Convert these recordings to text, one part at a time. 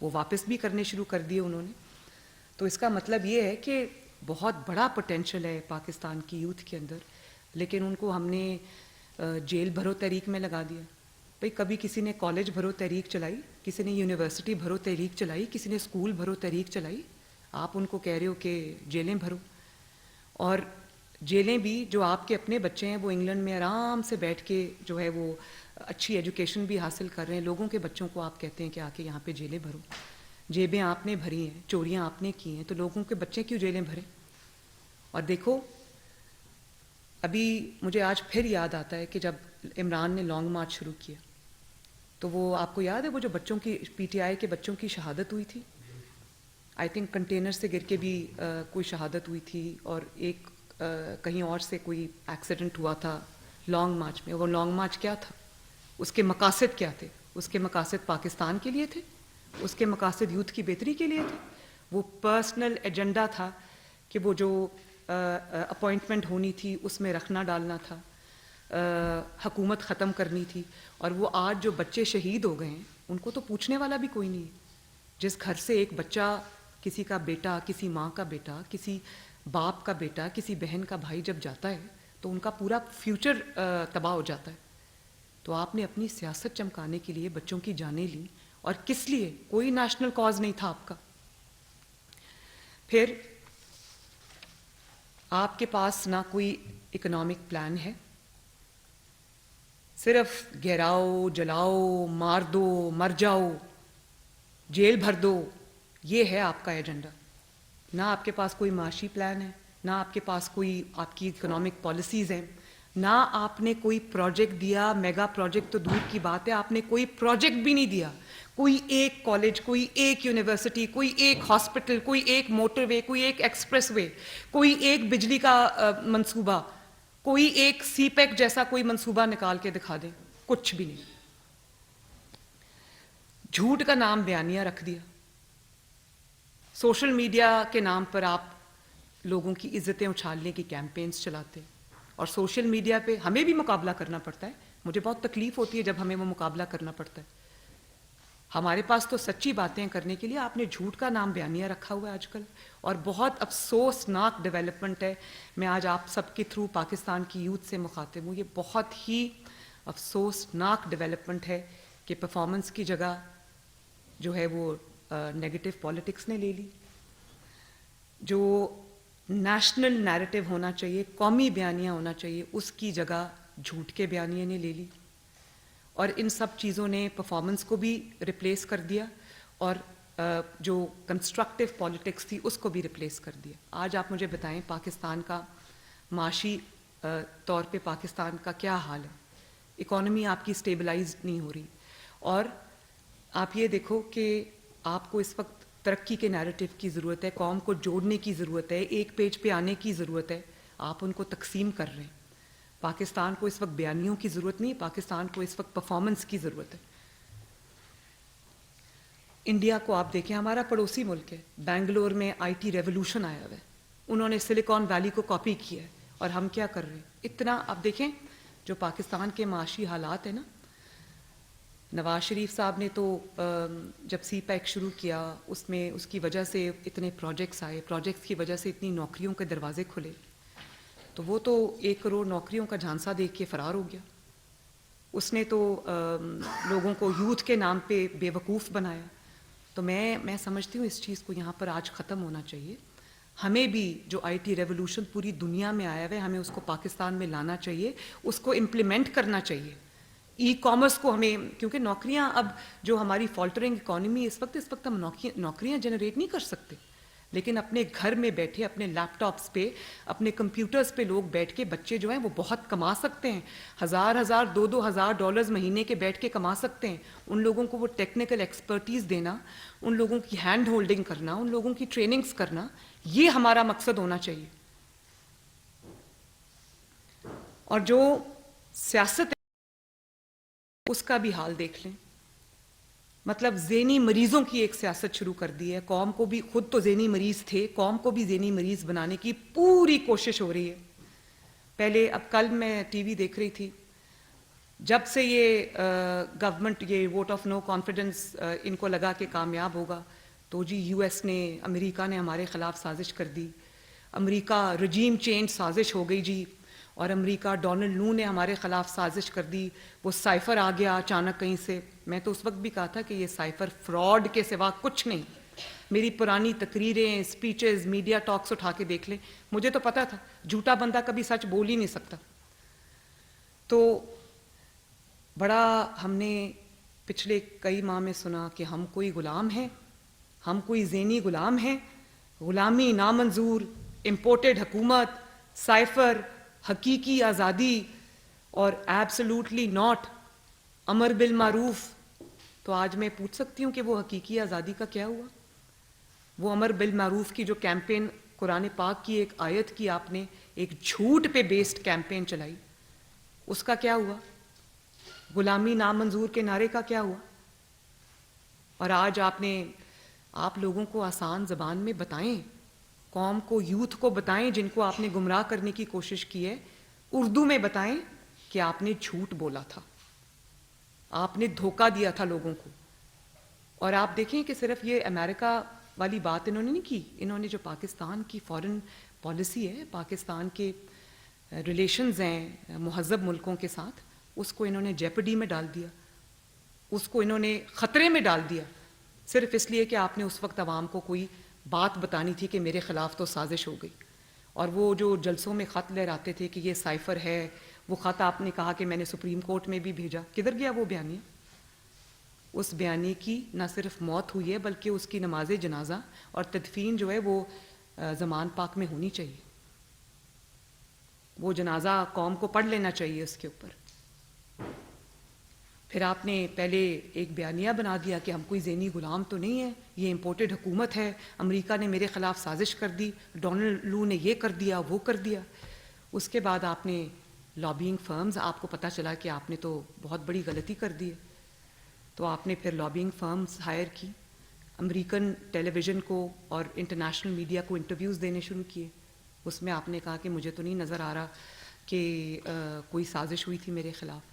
وہ واپس بھی کرنے شروع کر دیے انہوں نے. تو اس کا مطلب یہ ہے کہ بہت بڑا پوٹینشیل ہے پاکستان کی یوتھ کے اندر, لیکن ان کو ہم نے جیل بھرو تحریک میں لگا دیا. بھئی کبھی کسی نے کالج بھرو تحریک چلائی, کسی نے یونیورسٹی بھرو تحریک چلائی, کسی نے اسکول بھرو تحریک چلائی, آپ ان کو کہہ رہے ہو کہ جیلیں بھرو. اور جیلیں بھی جو آپ کے اپنے بچے ہیں وہ انگلینڈ میں آرام سے بیٹھ کے جو ہے وہ اچھی ایجوکیشن بھی حاصل کر رہے ہیں, لوگوں کے بچوں کو آپ کہتے ہیں کہ آ کے یہاں پہ جیلیں بھرو. جیبیں آپ نے بھری ہیں, چوریاں آپ نے کی ہیں, تو لوگوں کے بچے کیوں جیلیں بھریں؟ اور دیکھو ابھی مجھے آج پھر یاد آتا ہے کہ جب عمران نے لانگ مارچ شروع کیا تو وہ آپ کو یاد ہے وہ جو بچوں کی پی ٹی آئی کے بچوں کی شہادت ہوئی تھی, آئی تھنک کنٹینر سے گر کے بھی کوئی شہادت ہوئی تھی, اور ایک کہیں اور سے کوئی ایکسیڈنٹ ہوا تھا لانگ مارچ میں. وہ لانگ مارچ کیا تھا, اس کے مقاصد کیا تھے؟ اس کے مقاصد پاکستان کے لیے تھے, اس کے مقاصد یوتھ کی بہتری کے لیے تھے. وہ پرسنل ایجنڈا تھا کہ وہ جو اپوائنٹمنٹ ہونی تھی اس میں رکھنا ڈالنا تھا, حکومت ختم کرنی تھی. اور وہ آج جو بچے شہید ہو گئے ہیں ان کو تو پوچھنے والا بھی کوئی نہیں ہے. جس گھر سے ایک بچہ, کسی کا بیٹا, کسی ماں کا بیٹا, کسی باپ کا بیٹا, کسی بہن کا بھائی جب جاتا ہے تو ان کا پورا فیوچر تباہ ہو جاتا ہے. تو آپ نے اپنی سیاست چمکانے کے لیے بچوں کی جانیں لیں, اور کس لیے؟ کوئی نیشنل کاز نہیں تھا آپ کا. پھر آپ کے پاس نہ کوئی اکنامک پلان ہے, صرف گھیراؤ, جلاؤ, مار دو, مر جاؤ, جیل بھر دو, یہ ہے آپ کا ایجنڈا. نہ آپ کے پاس کوئی معاشی پلان ہے, نہ آپ کے پاس کوئی آپ کی اکنامک پالیسیز ہیں, نہ آپ نے کوئی پروجیکٹ دیا. میگا پروجیکٹ تو دور کی بات ہے, آپ نے کوئی پروجیکٹ بھی نہیں دیا. کوئی ایک کالج, کوئی ایک یونیورسٹی, کوئی ایک ہاسپٹل, کوئی ایک موٹر وے, کوئی ایک ایکسپریس وے, کوئی ایک بجلی کا منصوبہ, کوئی ایک سی پیک جیسا کوئی منصوبہ نکال کے دکھا دیں. کچھ بھی نہیں. جھوٹ کا نام بیانیہ رکھ دیا. سوشل میڈیا کے نام پر آپ لوگوں کی عزتیں اچھالنے کی کیمپینز چلاتے, اور سوشل میڈیا پہ ہمیں بھی مقابلہ کرنا پڑتا ہے. مجھے بہت تکلیف ہوتی ہے جب ہمیں وہ مقابلہ کرنا پڑتا ہے. ہمارے پاس تو سچی باتیں کرنے کے لیے آپ نے جھوٹ کا نام بیانیہ رکھا ہوا ہے آج کل, اور بہت افسوسناک ڈیولپمنٹ ہے. میں آج آپ سب کے تھرو پاکستان کی یوتھ سے مخاطب ہوں. یہ بہت ہی افسوسناک ڈیولپمنٹ ہے کہ پرفارمنس کی جگہ جو ہے وہ نیگیٹو پالیٹکس نے لے لی. جو نیشنل نیریٹو ہونا چاہیے, قومی بیانیہ ہونا چاہیے, اس کی جگہ جھوٹ کے بیانیے نے لے لی. اور ان سب چیزوں نے پرفارمنس کو بھی ریپلیس کر دیا, اور جو کنسٹرکٹیو پالیٹکس تھی اس کو بھی ریپلیس کر دیا. آج آپ مجھے بتائیں پاکستان کا معاشی طور پہ پاکستان کا کیا حال ہے؟ اکانومی آپ کی اسٹیبلائز نہیں ہو رہی. اور آپ یہ دیکھو کہ آپ کو اس وقت ترقی کے نیریٹو کی ضرورت ہے, قوم کو جوڑنے کی ضرورت ہے, ایک پیج پہ آنے کی ضرورت ہے. آپ ان کو تقسیم کر رہے ہیں. پاکستان کو اس وقت بیانیوں کی ضرورت نہیں, پاکستان کو اس وقت پرفارمنس کی ضرورت ہے. انڈیا کو آپ دیکھیں, ہمارا پڑوسی ملک ہے, بنگلور میں آئی ٹی ریولوشن آیا ہوا ہے, انہوں نے سلیکان ویلی کو کاپی کیا ہے, اور ہم کیا کر رہے ہیں؟ اتنا آپ دیکھیں جو پاکستان کے معاشی حالات ہیں نا. نواز شریف صاحب نے تو جب سی پیک شروع کیا اس میں اس کی وجہ سے اتنے پروجیکٹس آئے, پروجیکٹس کی وجہ سے اتنی نوکریوں کے دروازے کھلے, تو وہ تو 1 کروڑ نوکریوں کا جھانسا دیکھ کے فرار ہو گیا. اس نے تو لوگوں کو یوتھ کے نام پہ بے وقوف بنایا. تو میں سمجھتی ہوں اس چیز کو یہاں پر آج ختم ہونا چاہیے. ہمیں بھی جو آئی ٹی ریولوشن پوری دنیا میں آیا ہے ہمیں اس کو پاکستان میں لانا چاہیے, اس کو امپلیمنٹ کرنا چاہیے. ای کامرس کو ہمیں, کیونکہ نوکریاں اب جو ہماری فالٹرنگ اکانومی اس وقت ہم نوکریاں جنریٹ نہیں کر سکتے, لیکن اپنے گھر میں بیٹھے اپنے لیپ ٹاپس پہ, اپنے کمپیوٹرز پہ لوگ بیٹھ کے, بچے جو ہیں وہ بہت کما سکتے ہیں. 1000 $2,000 $2 مہینے کے بیٹھ کے کما سکتے ہیں. ان لوگوں کو وہ ٹیکنیکل ایکسپرٹیز دینا, ان لوگوں کی ہینڈ ہولڈنگ کرنا, ان لوگوں کی ٹریننگز کرنا, یہ ہمارا مقصد ہونا چاہیے. اور جو سیاست اس کا بھی حال دیکھ لیں. مطلب ذہنی مریضوں کی ایک سیاست شروع کر دی ہے. قوم کو بھی, خود تو ذہنی مریض تھے, قوم کو بھی ذہنی مریض بنانے کی پوری کوشش ہو رہی ہے. پہلے اب کل میں ٹی وی دیکھ رہی تھی, جب سے یہ گورنمنٹ یہ ووٹ آف نو کانفیڈنس ان کو لگا کہ کامیاب ہوگا تو جی یو ایس نے امریکہ نے ہمارے خلاف سازش کر دی، امریکہ رجیم چینج سازش ہو گئی جی، اور امریکہ ڈونلڈ لو نے ہمارے خلاف سازش کر دی، وہ سائفر آ گیا اچانک کہیں سے۔ میں تو اس وقت بھی کہا تھا کہ یہ سائفر فراڈ کے سوا کچھ نہیں، میری پرانی تقریریں، اسپیچز، میڈیا ٹاکس اٹھا کے دیکھ لیں، مجھے تو پتا تھا جھوٹا بندہ کبھی سچ بول ہی نہیں سکتا۔ تو بڑا ہم نے پچھلے کئی ماہ میں سنا کہ ہم کوئی غلام ہیں، ہم کوئی ذہنی غلام ہیں، غلامی نامنظور، امپورٹڈ حکومت، سائفر، حقیقی آزادی اور ایبسلوٹلی ناٹ، امر بالمعروف۔ تو آج میں پوچھ سکتی ہوں کہ وہ حقیقی آزادی کا کیا ہوا؟ وہ امر بالمعروف کی جو کیمپین، قرآن پاک کی ایک آیت کی آپ نے ایک جھوٹ پہ بیسڈ کیمپین چلائی، اس کا کیا ہوا؟ غلامی نامنظور کے نعرے کا کیا ہوا؟ اور آج آپ لوگوں کو آسان زبان میں بتائیں، قوم کو، یوتھ کو بتائیں جن کو آپ نے گمراہ کرنے کی کوشش کی ہے، اردو میں بتائیں کہ آپ نے جھوٹ بولا تھا، آپ نے دھوکہ دیا تھا لوگوں کو۔ اور آپ دیکھیں کہ صرف یہ امریکہ والی بات انہوں نے نہیں کی، انہوں نے جو پاکستان کی فارن پالیسی ہے، پاکستان کے ریلیشنز ہیں مہذب ملکوں کے ساتھ، اس کو انہوں نے جیپڈی میں ڈال دیا، اس کو انہوں نے خطرے میں ڈال دیا، صرف اس لیے کہ آپ نے اس وقت عوام کو کوئی بات بتانی تھی کہ میرے خلاف تو سازش ہو گئی۔ اور وہ جو جلسوں میں خط لہراتے تھے کہ یہ سائفر ہے، وہ خط آپ نے کہا کہ میں نے سپریم کورٹ میں بھی بھیجا، کدھر گیا وہ بیانیہ؟ اس بیانیے کی نہ صرف موت ہوئی ہے بلکہ اس کی نماز جنازہ اور تدفین جو ہے وہ زمان پاک میں ہونی چاہیے، وہ جنازہ قوم کو پڑھ لینا چاہیے اس کے اوپر۔ پھر آپ نے پہلے ایک بیانیہ بنا دیا کہ ہم کوئی ذہنی غلام تو نہیں ہیں، یہ امپورٹڈ حکومت ہے، امریکہ نے میرے خلاف سازش کر دی، ڈونلڈ لو نے یہ کر دیا، وہ کر دیا۔ اس کے بعد آپ نے لابینگ فرمز، آپ کو پتہ چلا کہ آپ نے تو بہت بڑی غلطی کر دی ہے، تو آپ نے پھر لابینگ فرمز ہائر کی، امریکن ٹیلی ویژن کو اور انٹرنیشنل میڈیا کو انٹرویوز دینے شروع کیے۔ اس میں آپ نے کہا کہ مجھے تو نہیں نظر آ رہا کہ کوئی سازش ہوئی تھی میرے خلاف۔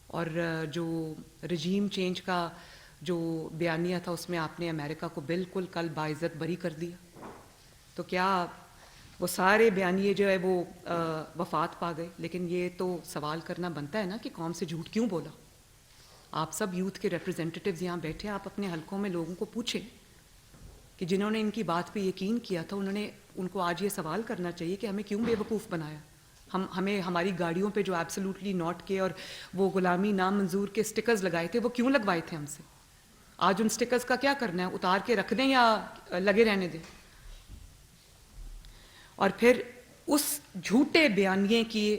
اور جو رجیم چینج کا جو بیانیہ تھا اس میں آپ نے امریکہ کو بالکل کل باعزت بری کر دیا۔ تو کیا وہ سارے بیانیے جو ہے وہ وفات پا گئے؟ لیکن یہ تو سوال کرنا بنتا ہے نا کہ قوم سے جھوٹ کیوں بولا؟ آپ سب یوتھ کے ریپرزینٹیٹیوز یہاں بیٹھے، آپ اپنے حلقوں میں لوگوں کو پوچھیں کہ جنہوں نے ان کی بات پہ یقین کیا تھا، ان کو آج یہ سوال کرنا چاہیے کہ ہمیں کیوں بے وقوف بنایا؟ ہمیں ہماری گاڑیوں پہ جو ایبسلوٹلی ناٹ کے اور وہ غلامی نامنظور کے سٹکرز لگائے تھے، وہ کیوں لگوائے تھے ہم سے؟ آج ان سٹکرز کا کیا کرنا ہے؟ اتار کے رکھ دیں یا لگے رہنے دیں؟ اور پھر اس جھوٹے بیانیے کی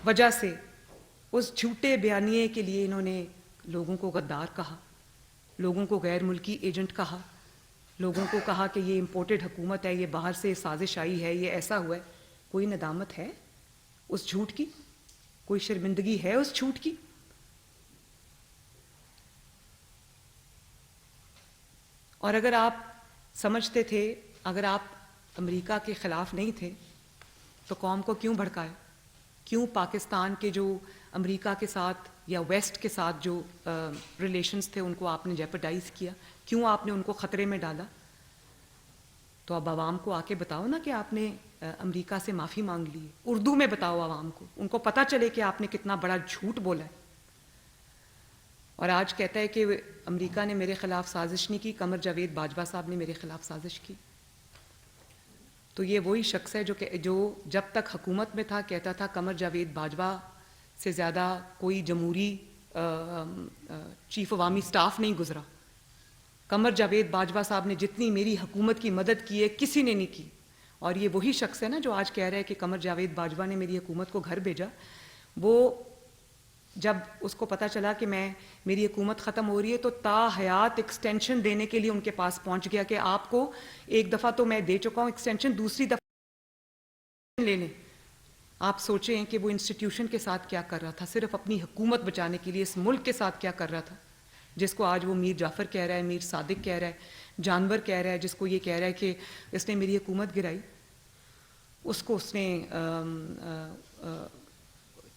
وجہ سے، اس جھوٹے بیانیے کے لیے انہوں نے لوگوں کو غدار کہا، لوگوں کو غیر ملکی ایجنٹ کہا، لوگوں کو کہا کہ یہ امپورٹڈ حکومت ہے، یہ باہر سے سازش آئی ہے، یہ ایسا ہوا ہے۔ کوئی ندامت ہے اس جھوٹ کی؟ کوئی شرمندگی ہے اس جھوٹ کی؟ اور اگر آپ سمجھتے تھے، اگر آپ امریکہ کے خلاف نہیں تھے تو قوم کو کیوں بھڑکائے؟ کیوں پاکستان کے جو امریکہ کے ساتھ یا ویسٹ کے ساتھ جو ریلیشنز تھے ان کو آپ نے جیپرڈائز کیا؟ کیوں آپ نے ان کو خطرے میں ڈالا؟ تو اب عوام کو آ کے بتاؤ نا کہ آپ نے امریکہ سے معافی مانگ لی ہے، اردو میں بتاؤ عوام کو، ان کو پتہ چلے کہ آپ نے کتنا بڑا جھوٹ بولا ہے۔ اور آج کہتا ہے کہ امریکہ نے میرے خلاف سازش نہیں کی، قمر جاوید باجوہ صاحب نے میرے خلاف سازش کی۔ تو یہ وہی شخص ہے جو جب تک حکومت میں تھا کہتا تھا قمر جاوید باجوہ سے زیادہ کوئی جمہوری چیف عوامی سٹاف نہیں گزرا، قمر جاوید باجوہ صاحب نے جتنی میری حکومت کی مدد کی ہے کسی نے نہیں کی۔ اور یہ وہی شخص ہے نا جو آج کہہ رہا ہے کہ قمر جاوید باجوہ نے میری حکومت کو گھر بھیجا۔ وہ جب اس کو پتہ چلا کہ میری حکومت ختم ہو رہی ہے تو تا حیات ایکسٹینشن دینے کے لیے ان کے پاس پہنچ گیا کہ آپ کو ایک دفعہ تو میں دے چکا ہوں ایکسٹینشن، دوسری دفعہ لے لیں۔ آپ سوچیں کہ وہ انسٹیٹیوشن کے ساتھ کیا کر رہا تھا، صرف اپنی حکومت بچانے کے لیے اس ملک کے ساتھ کیا کر رہا تھا، جس کو آج وہ میر جعفر کہہ رہا ہے، میر صادق کہہ رہا ہے، جانور کہہ رہا ہے، جس کو یہ کہہ رہا ہے کہ اس نے میری حکومت گرائی۔ اس کو اس نے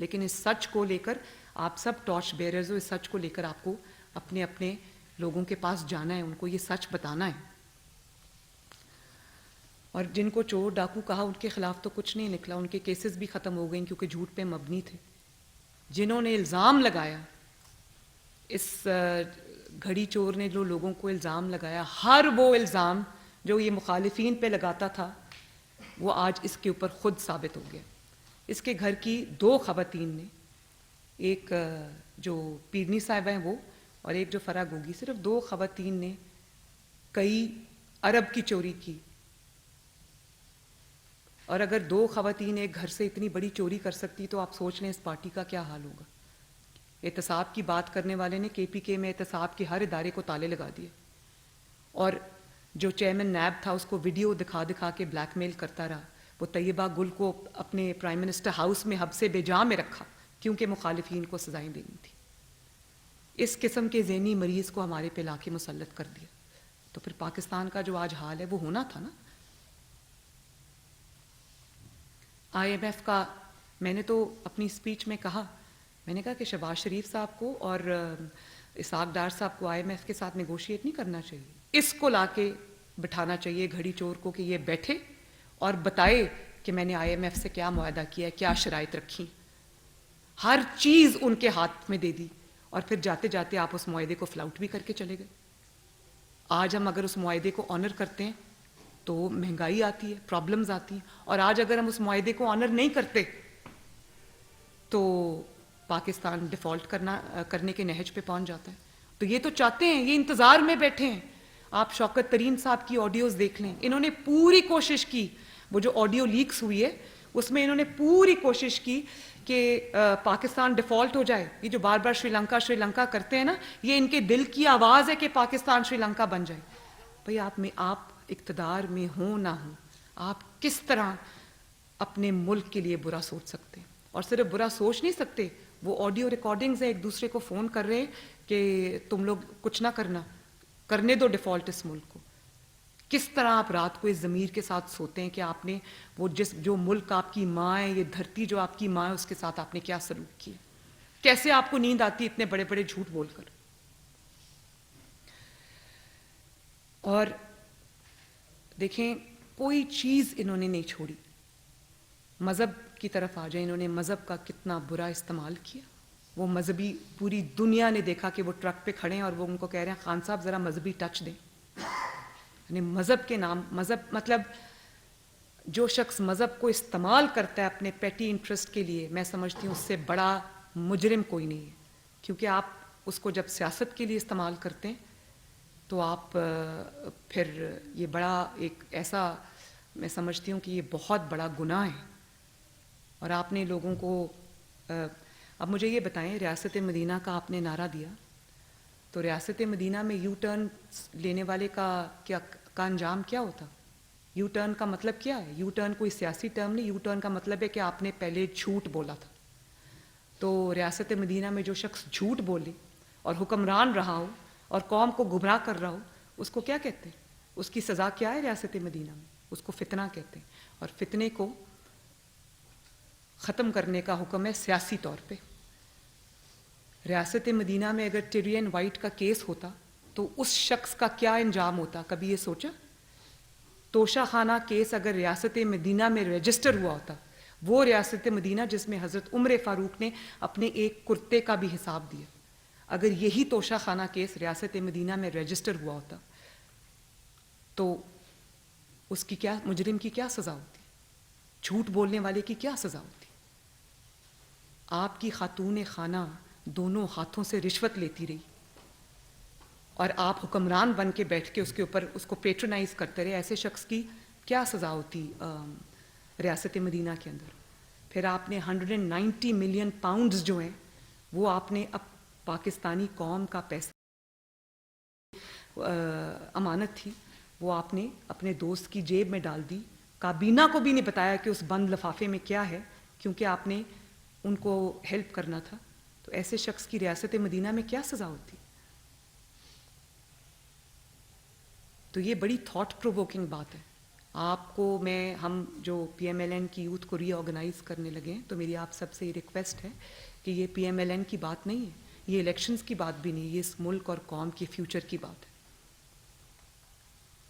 لیکن اس سچ کو لے کر آپ سب ٹارچ بیئررز ہو, اس سچ کو لے کر آپ کو اپنے اپنے لوگوں کے پاس جانا ہے, ان کو یہ سچ بتانا ہے. اور جن کو چور ڈاکو کہا ان کے خلاف تو کچھ نہیں نکلا, ان کے کیسز بھی ختم ہو گئے کیونکہ جھوٹ پہ مبنی تھے. جنہوں نے الزام لگایا, اس گھڑی چور نے جو لوگوں کو الزام لگایا, ہر وہ الزام جو یہ مخالفین پہ لگاتا تھا وہ آج اس کے اوپر خود ثابت ہو گیا. اس کے گھر کی 2 خواتین نے, ایک جو پیرنی صاحبہ ہیں وہ اور ایک جو فرا گوگی, صرف 2 خواتین نے کئی ارب کی چوری کی. اور اگر 2 خواتین ایک گھر سے اتنی بڑی چوری کر سکتی تو آپ سوچ لیں اس پارٹی کا کیا حال ہوگا. احتساب کی بات کرنے والے نے کے پی کے میں احتساب کے ہر ادارے کو تالے لگا دیے, اور جو چیئرمین نیب تھا اس کو ویڈیو دکھا دکھا کے بلیک میل کرتا رہا. وہ طیبہ گل کو اپنے پرائم منسٹر ہاؤس میں حبس بجا میں رکھا کیونکہ مخالفین کو سزائیں دینی تھی. اس قسم کے ذہنی مریض کو ہمارے پہ لا کے مسلط کر دیا. تو پھر پاکستان کا جو آج حال ہے وہ ہونا تھا نا. آئی ایم ایف کا میں نے تو اپنی اسپیچ میں کہا, میں نے کہا کہ شہباز شریف صاحب کو اور اسحاق ڈار صاحب کو آئی ایم ایف کے ساتھ نیگوشیٹ نہیں کرنا چاہیے, اس کو لا کے بٹھانا چاہیے گھڑی چور کو کہ یہ بیٹھے اور بتائے کہ میں نے آئی ایم ایف سے کیا معاہدہ کیا ہے, کیا شرائط رکھی. ہر چیز ان کے ہاتھ میں دے دی اور پھر جاتے جاتے آپ اس معاہدے کو فلاؤٹ بھی کر کے چلے گئے. آج ہم اگر اس معاہدے کو آنر کرتے ہیں تو مہنگائی آتی ہے, پرابلمز آتی ہیں, اور آج اگر ہم اس معاہدے کو آنر نہیں کرتے تو پاکستان ڈیفالٹ کرنے کے نہج پہ پہنچ جاتا ہے. تو یہ تو چاہتے ہیں, یہ انتظار میں بیٹھے ہیں. آپ شوکت ترین صاحب کی آڈیوز دیکھ لیں, انہوں نے پوری کوشش کی, وہ جو آڈیو لیکس ہوئی ہے اس میں انہوں نے پوری کوشش کی کہ پاکستان ڈیفالٹ ہو جائے. یہ جو بار بار شری لنکا کرتے ہیں نا, یہ ان کے دل کی آواز ہے کہ پاکستان شری لنکا بن جائے. بھئی آپ اقتدار میں ہوں نہ ہوں, آپ کس طرح اپنے ملک کے لیے برا سوچ سکتے ہیں؟ اور صرف برا سوچ نہیں سکتے, وہ آڈیو ریکارڈنگز ہیں ایک دوسرے کو فون کر رہے ہیں کہ تم لوگ کچھ نہ کرنے دو ڈیفالٹ اس ملک کو. کس طرح آپ رات کو اس ضمیر کے ساتھ سوتے ہیں کہ آپ نے وہ جو ملک آپ کی ماں ہے, یہ دھرتی جو آپ کی ماں ہے, اس کے ساتھ آپ نے کیا سلوک کیا؟ کیسے آپ کو نیند آتی اتنے بڑے بڑے جھوٹ بول کر؟ اور دیکھیں کوئی چیز انہوں نے نہیں چھوڑی. مذہب کی طرف آ جائیں, انہوں نے مذہب کا کتنا برا استعمال کیا. وہ مذہبی پوری دنیا نے دیکھا کہ وہ ٹرک پہ کھڑے ہیں اور وہ ان کو کہہ رہے ہیں خان صاحب ذرا مذہبی ٹچ دیں. یعنی مذہب کے نام, مذہب مطلب جو شخص مذہب کو استعمال کرتا ہے اپنے پیٹی انٹرسٹ کے لیے, میں سمجھتی ہوں اس سے بڑا مجرم کوئی نہیں ہے. کیونکہ آپ اس کو جب سیاست کے لیے استعمال کرتے ہیں تو آپ پھر یہ بڑا ایک ایسا, میں سمجھتی ہوں کہ یہ بہت بڑا گناہ ہے. اور آپ نے لوگوں کو, اب مجھے یہ بتائیں, ریاست مدینہ کا آپ نے نعرہ دیا, تو ریاست مدینہ میں یو ٹرن لینے والے کا انجام کیا ہوتا؟ یو ٹرن کا مطلب کیا ہے؟ یو ٹرن کوئی سیاسی ٹرم نہیں, یو ٹرن کا مطلب ہے کہ آپ نے پہلے جھوٹ بولا تھا. تو ریاست مدینہ میں جو شخص جھوٹ بولے اور حکمران رہا ہو اور قوم کو گمراہ کر رہا ہو, اس کو کیا کہتے ہیں؟ اس کی سزا کیا ہے ریاست مدینہ میں؟ اس کو فتنہ کہتے ہیں. اور فتنے کو ختم کرنے کا حکم ہے سیاسی طور پہ. ریاست مدینہ میں اگر ٹیرین وائٹ کا کیس ہوتا تو اس شخص کا کیا انجام ہوتا؟ کبھی یہ سوچا؟ توشہ خانہ کیس اگر ریاست مدینہ میں رجسٹر ہوا ہوتا, وہ ریاست مدینہ جس میں حضرت عمر فاروق نے اپنے ایک کرتے کا بھی حساب دیا, اگر یہی توشہ خانہ کیس ریاست مدینہ میں رجسٹر ہوا ہوتا تو اس کی کیا, مجرم کی کیا سزا ہوتی؟ جھوٹ بولنے والے کی کیا سزا ہوتی؟ آپ کی خاتون خانہ دونوں ہاتھوں سے رشوت لیتی رہی اور آپ حکمران بن کے بیٹھ کے اس کے اوپر اس کو پیٹرنائز کرتے رہے, ایسے شخص کی کیا سزا ہوتی ریاست مدینہ کے اندر؟ پھر آپ نے 190 ملین پاؤنڈز جو ہیں وہ آپ نے اب پاکستانی قوم کا پیسہ امانت تھی, وہ آپ نے اپنے دوست کی جیب میں ڈال دی. کابینہ کو بھی نہیں بتایا کہ اس بند لفافے میں کیا ہے, کیونکہ آپ نے ان کو ہیلپ کرنا تھا. تو ایسے شخص کی ریاست مدینہ میں کیا سزا ہوتی؟ تو یہ بڑی تھاٹ پرووکنگ بات ہے. آپ کو ہم جو پی ایم ایل این کی یوتھ کو ری آرگنائز کرنے لگے ہیں تو میری آپ سب سے یہ ریکویسٹ ہے کہ یہ پی ایم ایل این کی بات نہیں ہے, یہ الیکشنز کی بات بھی نہیں, یہ اس ملک اور قوم کے فیوچر کی بات ہے.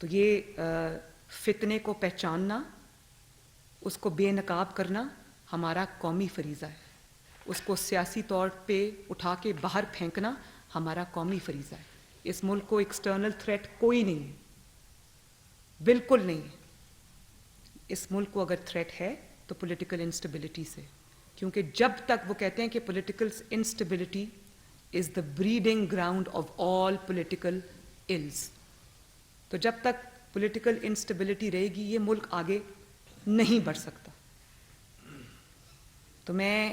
تو یہ فتنے کو پہچاننا, اس کو بے نقاب کرنا ہمارا قومی فریضہ ہے. اس کو سیاسی طور پہ اٹھا کے باہر پھینکنا ہمارا قومی فریضہ ہے. اس ملک کو ایکسٹرنل تھریٹ کوئی نہیں ہے, بالکل نہیں ہے. اس ملک کو اگر تھریٹ ہے تو پولیٹیکل انسٹیبلٹی سے, کیونکہ جب تک وہ کہتے ہیں کہ political instability is the breeding ground of all political ills, تو جب تک پولیٹیکل انسٹیبلٹی رہے گی یہ ملک آگے نہیں بڑھ سکتا. تو میں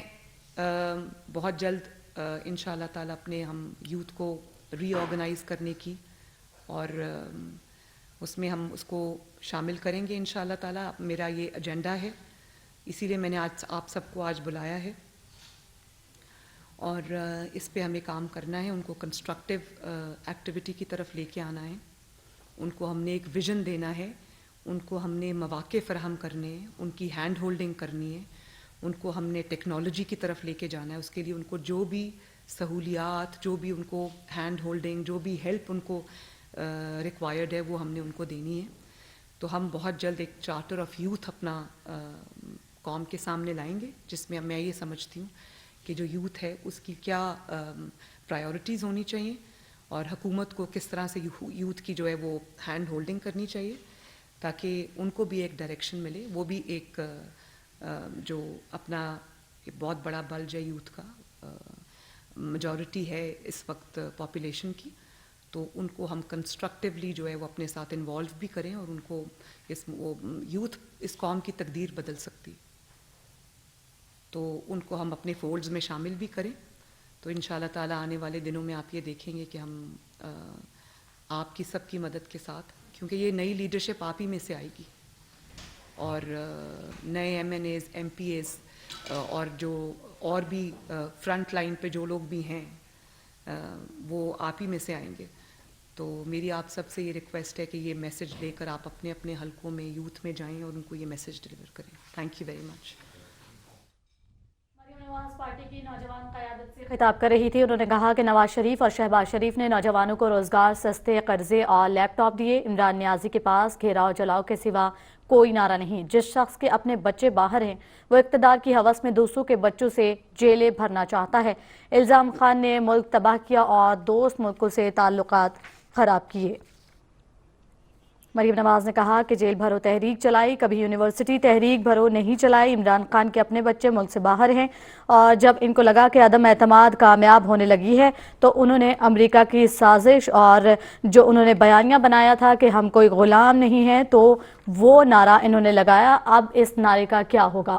بہت جلد انشاء اللہ تعالیٰ اپنے ہم یوتھ کو ری آرگنائز کرنے کی, اور اس میں ہم اس کو شامل کریں گے انشاء اللہ تعالیٰ. میرا یہ ایجنڈا ہے, اسی لیے میں نے آج آپ سب کو آج بلایا ہے, اور اس پہ ہمیں کام کرنا ہے. ان کو کنسٹرکٹیو ایکٹیویٹی کی طرف لے کے آنا ہے, ان کو ہم نے ایک ویژن دینا ہے, ان کو ہم نے مواقع فراہم کرنے ہیں, ان کی ہینڈ ہولڈنگ کرنی ہے, ان کو ہم نے ٹیکنالوجی کی طرف لے کے جانا ہے. اس کے لیے ان کو جو بھی سہولیات, جو بھی ان کو ہینڈ ہولڈنگ, جو بھی ہیلپ ان کو ریکوائرڈ ہے وہ ہم نے ان کو دینی ہے. تو ہم بہت جلد ایک چارٹر آف یوتھ اپنا قوم کے سامنے لائیں گے, جس میں یہ سمجھتی ہوں کہ جو یوتھ ہے اس کی کیا پرائیورٹیز ہونی چاہیے, اور حکومت کو کس طرح سے یوتھ کی جو ہے وہ ہینڈ ہولڈنگ کرنی چاہیے, تاکہ ان کو بھی ایک ڈائریکشن ملے. وہ بھی ایک جو اپنا بہت بڑا بلج ہے یوتھ کا, میجورٹی ہے اس وقت پاپولیشن کی, تو ان کو ہم کنسٹرکٹیولی جو ہے وہ اپنے ساتھ انوالو بھی کریں, اور ان کو یوتھ اس قوم کی تقدیر بدل سکتی, تو ان کو ہم اپنے فولڈز میں شامل بھی کریں. تو ان شاء اللہ تعالیٰ آنے والے دنوں میں آپ یہ دیکھیں گے کہ ہم آپ کی سب کی مدد کے ساتھ, کیونکہ یہ نئی لیڈرشپ آپ ہی میں سے آئے گی, اور نئے MNAs, MPAs, اور جو اور بھی فرنٹ لائن پہ جو لوگ بھی ہیں وہ آپ ہی میں سے آئیں گے. تو میری آپ سب سے یہ ریکویسٹ ہے کہ یہ میسج لے کر آپ اپنے اپنے حلقوں میں یوتھ میں جائیں اور ان کو یہ میسج ڈلیور کریں. Thank you very much. Nawaz party کی نوجوان قیادت سے خطاب کر رہی تھی. انہوں نے کہا کہ نواز شریف اور شہباز شریف نے نوجوانوں کو روزگار, سستے قرضے اور لیپ ٹاپ دیے. عمران نیازی کے پاس گھیراؤ جلاؤ کے سوا کوئی نعرہ نہیں. جس شخص کے اپنے بچے باہر ہیں وہ اقتدار کی ہوس میں دوسروں کے بچوں سے جیلیں بھرنا چاہتا ہے. الزام خان نے ملک تباہ کیا اور دوست ملکوں سے تعلقات خراب کیے. مریم نواز نے کہا کہ جیل بھرو تحریک چلائی, کبھی یونیورسٹی تحریک بھرو نہیں چلائی. عمران خان کے اپنے بچے ملک سے باہر ہیں, اور جب ان کو لگا کہ عدم اعتماد کامیاب ہونے لگی ہے تو انہوں نے امریکہ کی سازش اور جو انہوں نے بیانیہ بنایا تھا کہ ہم کوئی غلام نہیں ہیں, تو وہ نعرہ انہوں نے لگایا. اب اس نعرے کا کیا ہوگا؟